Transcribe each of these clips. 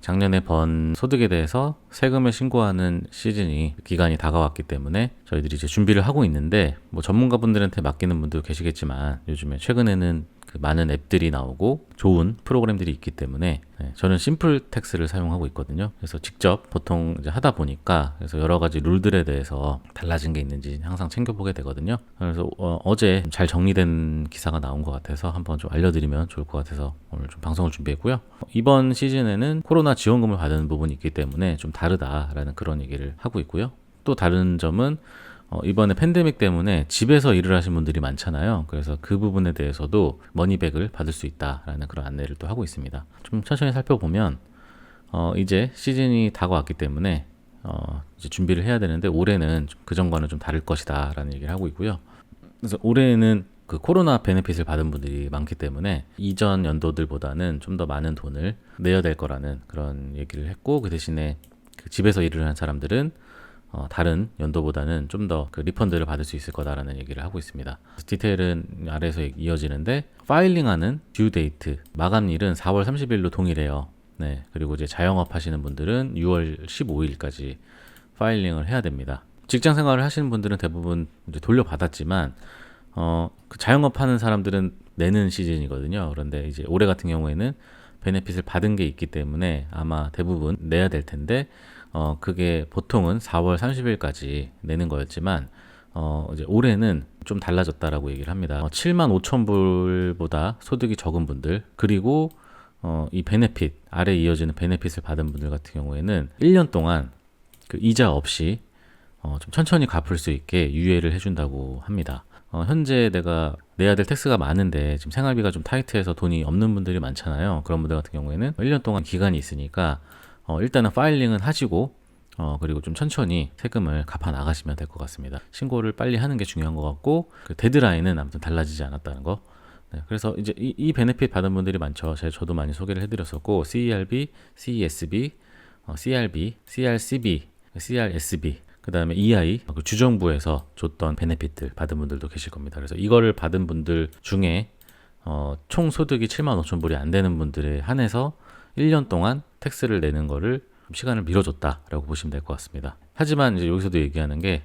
작년에 번 소득에 대해서 세금을 신고하는 기간이 다가왔기 때문에 저희들이 이제 준비를 하고 있는데, 뭐 전문가분들한테 맡기는 분도 계시겠지만 요즘에 최근에는 그 많은 앱들이 나오고 좋은 프로그램들이 있기 때문에 저는 심플 텍스를 사용하고 있거든요. 그래서 직접 보통 이제 하다 보니까 그래서 여러 가지 룰들에 대해서 달라진 게 있는지 항상 챙겨보게 되거든요. 그래서 어제 잘 정리된 기사가 나온 것 같아서 한번 좀 알려드리면 좋을 것 같아서 오늘 좀 방송을 준비했고요. 이번 시즌에는 코로나 지원금을 받는 부분이 있기 때문에 좀 다르다라는 그런 얘기를 하고 있고요. 또 다른 점은 이번에 팬데믹 때문에 집에서 일을 하신 분들이 많잖아요. 그래서 그 부분에 대해서도 머니백을 받을 수 있다라는 그런 안내를 또 하고 있습니다. 좀 천천히 살펴보면 이제 시즌이 다가왔기 때문에 이제 준비를 해야 되는데, 올해는 그 전과는 좀 다를 것이다라는 얘기를 하고 있고요. 그래서 올해는 그 코로나 베네핏을 받은 분들이 많기 때문에 이전 연도들보다는 좀 더 많은 돈을 내야 될 거라는 그런 얘기를 했고, 그 대신에 그 집에서 일을 한 사람들은 다른 연도보다는 좀 더 그 리펀드를 받을 수 있을 거다라는 얘기를 하고 있습니다. 디테일은 아래에서 이어지는데, 파일링하는 듀 데이트 마감일은 4월 30일로 동일해요. 네, 그리고 이제 자영업 하시는 분들은 6월 15일까지 파일링을 해야 됩니다. 직장 생활을 하시는 분들은 대부분 이제 돌려받았지만 그 자영업 하는 사람들은 내는 시즌이거든요. 그런데 이제 올해 같은 경우에는 베네핏을 받은 게 있기 때문에 아마 대부분 내야 될 텐데, 그게 보통은 4월 30일까지 내는 거였지만 이제 올해는 좀 달라졌다라고 얘기를 합니다. 7만 5천 불보다 소득이 적은 분들, 그리고 이 베네핏 아래 이어지는 베네핏을 받은 분들 같은 경우에는 1년 동안 그 이자 없이 좀 천천히 갚을 수 있게 유예를 해준다고 합니다. 현재 내가 내야 될 텍스가 많은데 지금 생활비가 좀 타이트해서 돈이 없는 분들이 많잖아요. 그런 분들 같은 경우에는 1년 동안 기간이 있으니까 일단은 파일링은 하시고 그리고 좀 천천히 세금을 갚아 나가시면 될 것 같습니다. 신고를 빨리 하는 게 중요한 것 같고, 그 데드라인은 아무튼 달라지지 않았다는 거. 네, 그래서 이제 이 베네핏 받은 분들이 많죠. 저도 많이 소개를 해드렸었고, CERB, CESB, CRB, CRCB, CRSB, 그 다음에 EI, 주정부에서 줬던 베네핏들 받은 분들도 계실 겁니다. 그래서 이거를 받은 분들 중에 총 소득이 7만 5천 불이 안 되는 분들에 한해서 1년 동안 텍스를 내는 거를 시간을 미뤄줬다라고 보시면 될 것 같습니다. 하지만 이제 여기서도 얘기하는 게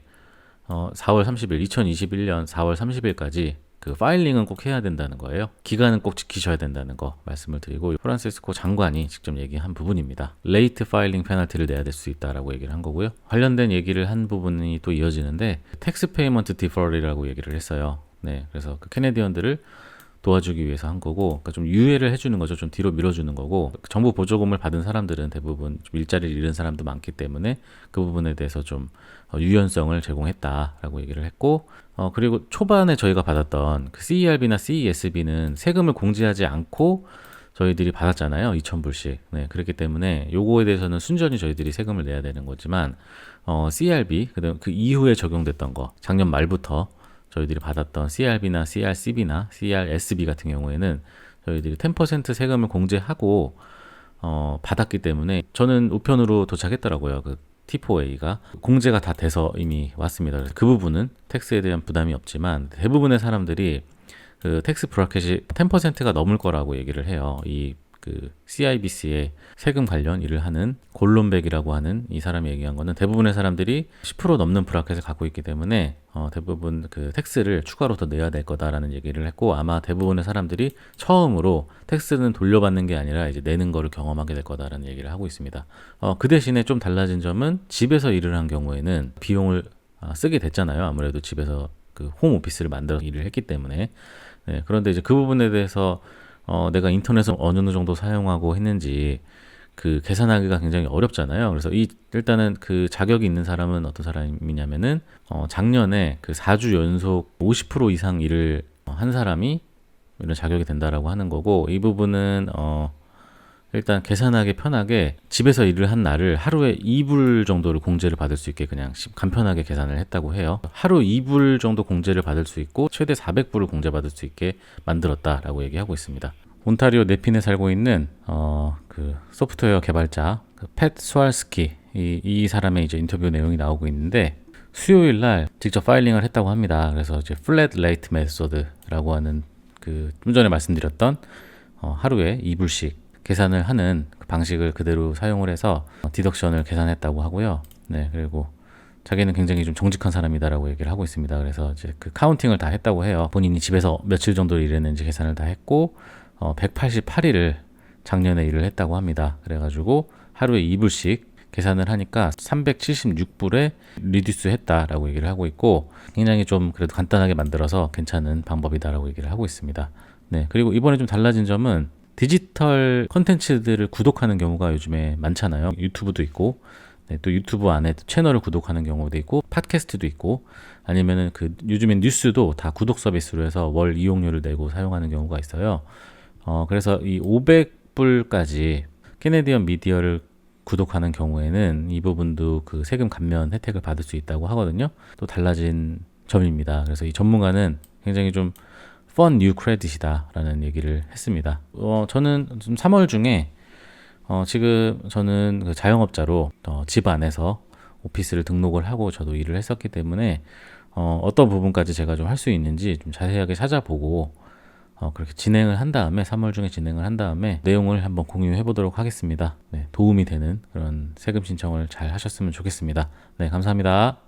4월 30일, 2021년 4월 30일까지 그 파일링은 꼭 해야 된다는 거예요. 기간은 꼭 지키셔야 된다는 거 말씀을 드리고, 프란시스코 장관이 직접 얘기한 부분입니다. 레이트 파일링 페널티를 내야 될 수 있다라고 얘기를 한 거고요. 관련된 얘기를 한 부분이 또 이어지는데, 텍스 페이먼트 디퍼럴이라고 얘기를 했어요. 네, 그래서 그 캐네디언들을 도와주기 위해서 한 거고, 그러니까 좀 유예를 해주는 거죠. 좀 뒤로 밀어주는 거고, 정부 보조금을 받은 사람들은 대부분 좀 일자리를 잃은 사람도 많기 때문에 그 부분에 대해서 좀 유연성을 제공했다라고 얘기를 했고, 그리고 초반에 저희가 받았던 그 CERB나 CESB는 세금을 공제하지 않고 저희들이 받았잖아요. 2,000불씩. 네, 그렇기 때문에 요거에 대해서는 순전히 저희들이 세금을 내야 되는 거지만, CRB, 그다음 그 이후에 적용됐던 거, 작년 말부터 저희들이 받았던 CRB나 CRCB나 CRSB 같은 경우에는 저희들이 10% 세금을 공제하고 받았기 때문에, 저는 우편으로 도착했더라고요. 그 T4A가 공제가 다 돼서 이미 왔습니다. 그래서 그 부분은 텍스에 대한 부담이 없지만, 대부분의 사람들이 그 텍스 브라켓이 10%가 넘을 거라고 얘기를 해요. 그 CIBC의 세금 관련 일을 하는 골롬백이라고 하는 이 사람이 얘기한 거는, 대부분의 사람들이 10% 넘는 브라켓을 갖고 있기 때문에 대부분 그 텍스를 추가로 더 내야 될 거다라는 얘기를 했고, 아마 대부분의 사람들이 처음으로 텍스는 돌려받는 게 아니라 이제 내는 거를 경험하게 될 거다라는 얘기를 하고 있습니다. 그 대신에 좀 달라진 점은, 집에서 일을 한 경우에는 비용을 쓰게 됐잖아요. 아무래도 집에서 그 홈 오피스를 만들어 일을 했기 때문에. 네, 그런데 이제 그 부분에 대해서 내가 인터넷을 어느 정도 사용하고 했는지 그 계산하기가 굉장히 어렵잖아요. 그래서 일단은 그 자격이 있는 사람은 어떤 사람이냐면은 작년에 그 4주 연속 50% 이상 일을 한 사람이 이런 자격이 된다라고 하는 거고, 이 부분은 일단 계산하기 편하게 집에서 일을 한 날을 하루에 2불 정도를 공제를 받을 수 있게 그냥 간편하게 계산을 했다고 해요. 하루 2불 정도 공제를 받을 수 있고 최대 400불을 공제받을 수 있게 만들었다라고 얘기하고 있습니다. 온타리오 네핀에 살고 있는 그 소프트웨어 개발자 팻 스왈스키, 이 사람의 이제 인터뷰 내용이 나오고 있는데, 수요일 날 직접 파일링을 했다고 합니다. 그래서 이제 플랫 레이트 메소드라고 하는 그 좀 전에 말씀드렸던 하루에 2불씩 계산을 하는 그 방식을 그대로 사용을 해서 디덕션을 계산했다고 하고요. 네, 그리고 자기는 굉장히 좀 정직한 사람이다라고 얘기를 하고 있습니다. 그래서 이제 그 카운팅을 다 했다고 해요. 본인이 집에서 며칠 정도 일했는지 계산을 다 했고 188일을 작년에 일을 했다고 합니다. 그래가지고 하루에 2불씩 계산을 하니까 376불에 리듀스 했다라고 얘기를 하고 있고, 굉장히 좀 그래도 간단하게 만들어서 괜찮은 방법이다라고 얘기를 하고 있습니다. 네, 그리고 이번에 좀 달라진 점은 디지털 컨텐츠들을 구독하는 경우가 요즘에 많잖아요. 유튜브도 있고, 네, 또 유튜브 안에 채널을 구독하는 경우도 있고, 팟캐스트도 있고, 아니면은 그 요즘엔 뉴스도 다 구독 서비스로 해서 월 이용료를 내고 사용하는 경우가 있어요. 그래서 이 500불까지 캐네디언 미디어를 구독하는 경우에는 이 부분도 그 세금 감면 혜택을 받을 수 있다고 하거든요. 또 달라진 점입니다. 그래서 이 전문가는 굉장히 좀 fun new credit이다 라는 얘기를 했습니다. 저는 좀 3월 중에 지금 저는 그 자영업자로 집 안에서 오피스를 등록을 하고 저도 일을 했었기 때문에 어떤 부분까지 제가 좀 할 수 있는지 좀 자세하게 찾아보고 그렇게 진행을 한 다음에 3월 중에 진행을 한 다음에 내용을 한번 공유해 보도록 하겠습니다. 네, 도움이 되는 그런 세금 신청을 잘 하셨으면 좋겠습니다. 네, 감사합니다.